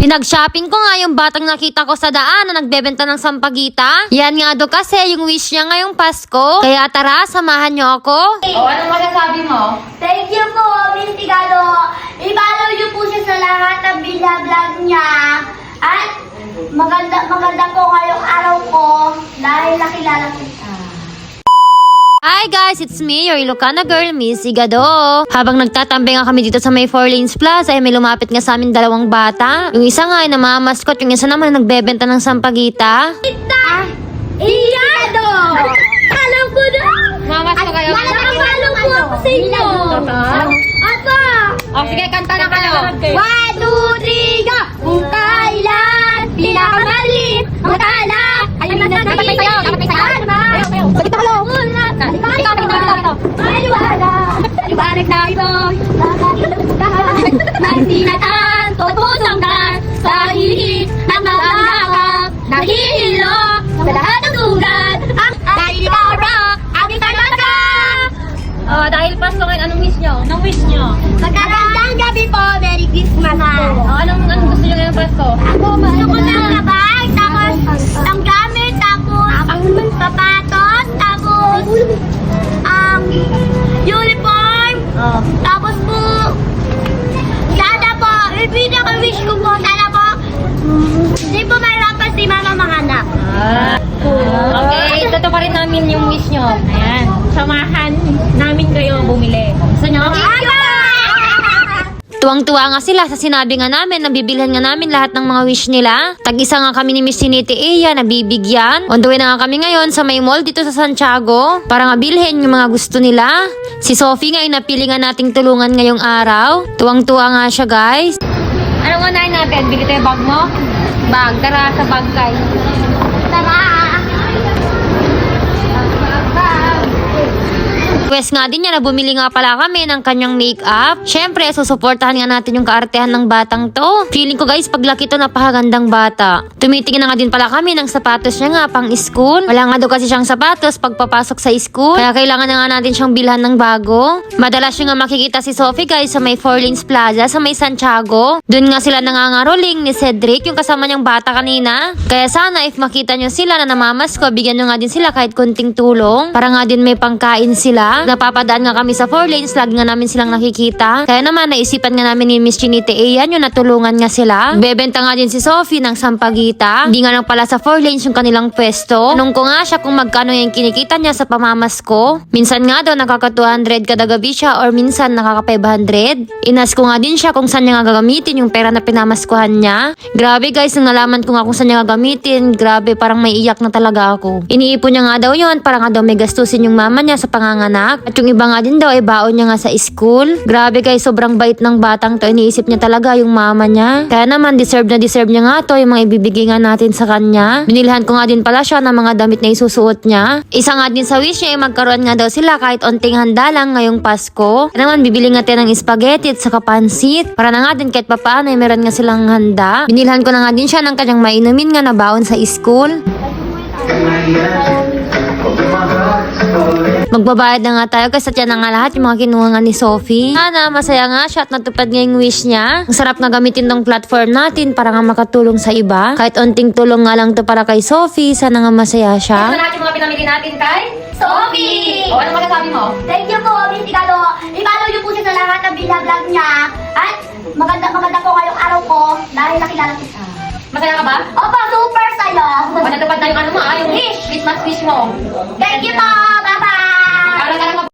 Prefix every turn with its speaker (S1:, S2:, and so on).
S1: Pinag-shopping ko nga yung batang nakita ko sa daan na nagbebenta ng sampagita. Yan nga do kasi yung wish niya ngayong Pasko. Kaya tara, samahan niyo ako.
S2: Anong masasabi mo?
S3: Thank you po, Miss Tigalo. I-follow niyo po siya sa lahat ng vlog niya. At maganda po ngayong araw ko dahil nakilala kita.
S1: Hi guys, it's me, your Ilocana girl, Miss Igado. Habang nagtatambay nga kami dito sa may 4 Lanes Plaza, ay may lumapit nga sa amin dalawang bata. Yung isa nga ay namamaskot, yung isa naman nagbebenta ng sampagita.
S3: Iyado! Alam ko na!
S2: Mamas ko kayo.
S3: Nakapalo po ako sa inyo! Apa!
S2: Sige, kanta na kayo.
S3: 1, 2, 3, go! Kung kailan pinakamalit ang tala ay nasa iyo. Sakit na kayo! Liwanag na ito na hindi natanto pusong ka sa hihit ng maghahakap nahihilo sa lahat ng sugat dahil ikaw rock aking talaga.
S2: Dahil Pasko ngayon, anong wish nyo? Anong wish nyo?
S3: Magandang gabi po, Merry Christmas po.
S2: Anong gusto nyo ngayong Pasko?
S3: Gusto ko ng bag, tapos ang gamit, tapos sapatos, tapos uniform, tapos po sana po, pinaka-wish ko po, sana po hindi po mahirapan si mama mga anak.
S2: Okay, totoo pa rin namin yung wish nyo. Ayan. Samahan namin kayo bumili. Gusto nyo?
S1: Tuwang-tuwa nga sila sa sinabi nga namin na bibilhan nga namin lahat ng mga wish nila. Tag-isa nga kami ni Miss Siniti Eya na bibigyan. On the way na nga kami ngayon sa may mall dito sa Santiago para nga bilhin yung mga gusto nila. Si Sophie nga ay napili nga nating tulungan ngayong araw. Tuwang-tuwa nga siya guys.
S2: Anong unahin natin? Bili tayo bag mo? Bag. Tara sa bag guys.
S3: Tara!
S1: Request nga din niya na bumili nga pala kami ng kanyang makeup. Syempre, susuportahan nga natin yung kaartehan ng batang to. Feeling ko guys, paglaki to napakagandang bata. Tumitingin na nga din pala kami ng sapatos niya nga pang school. Wala nga daw kasi siyang sapatos pagpapasok sa school. Kaya kailangan na nga natin siyang bilhan ng bago. Madalas yung nga makikita si Sophie guys sa may 4 Lanes Plaza sa may Santiago. Doon nga sila nangangaroling ni Cedric, yung kasama niyang bata kanina. Kaya sana if makita niyo sila na namamasko, bigyan niyo nga din sila kahit konting tulong. Para nga din may pangkain sila. Napapadaan nga kami sa 4 lanes, lagi nga namin silang nakikita. Kaya naman naisipan nga namin ni Miss Chinite Eyan yung natulungan nga sila. Bebenta nga din si Sophie ng sampagita. Hindi nga lang pala sa 4 lanes yung kanilang pwesto. Tanong ko nga siya kung magkano yung kinikita niya sa pamamasko. Minsan nga daw nakaka 200 kada gabi siya or minsan nakaka 500. Inas ko nga din siya kung saan niya nga gagamitin yung pera na pinamaskuhan niya. Grabe guys, nung nalaman ko nga kung saan niya gagamitin, grabe parang may iyak na talaga ako. Iniipon niya nga daw yun para nga daw may gastusin yung mama niya sa panganganak. At yung iba nga din daw ay baon niya nga sa school. Grabe guys, sobrang bait ng batang to. Iniisip niya talaga yung mama niya. Kaya naman deserve na deserve niya nga to yung mga ibibigay nga natin sa kanya. Binilhan ko nga din pala siya ng mga damit na isusuot niya. Isa nga din sa wish niya ay magkaroon nga daw sila kahit onting handa lang ngayong Pasko. Kaya naman bibili nga tayo ng spaghetti at saka pansit. Para na nga din kahit papaano ay meron nga silang handa. Binilhan ko na nga din siya ng kanyang mainumin nga na baon sa school. Magbabayad na nga tayo kasi yan na nga lahat yung mga kinuha nga ni Sophie. Sana masaya nga siya at natupad nga yung wish niya. Ang sarap nga gamitin tong platform natin para nga makatulong sa iba. Kahit onting tulong nga lang to para kay Sophie, sana nga masaya siya.
S2: Ito lahat yung mga pinamili natin kay
S3: Sophie!
S2: anong masasabi mo?
S3: Thank you po, Miss Tigalo. I-follow niyo po siya sa lahat ng vlog niya. At maganda po ngayong araw ko dahil nakilala kita.
S2: Masaya ka ba?
S3: Opo, super saya.
S2: Natupad na yung yung wish. Christmas wish mo.
S3: Thank you po,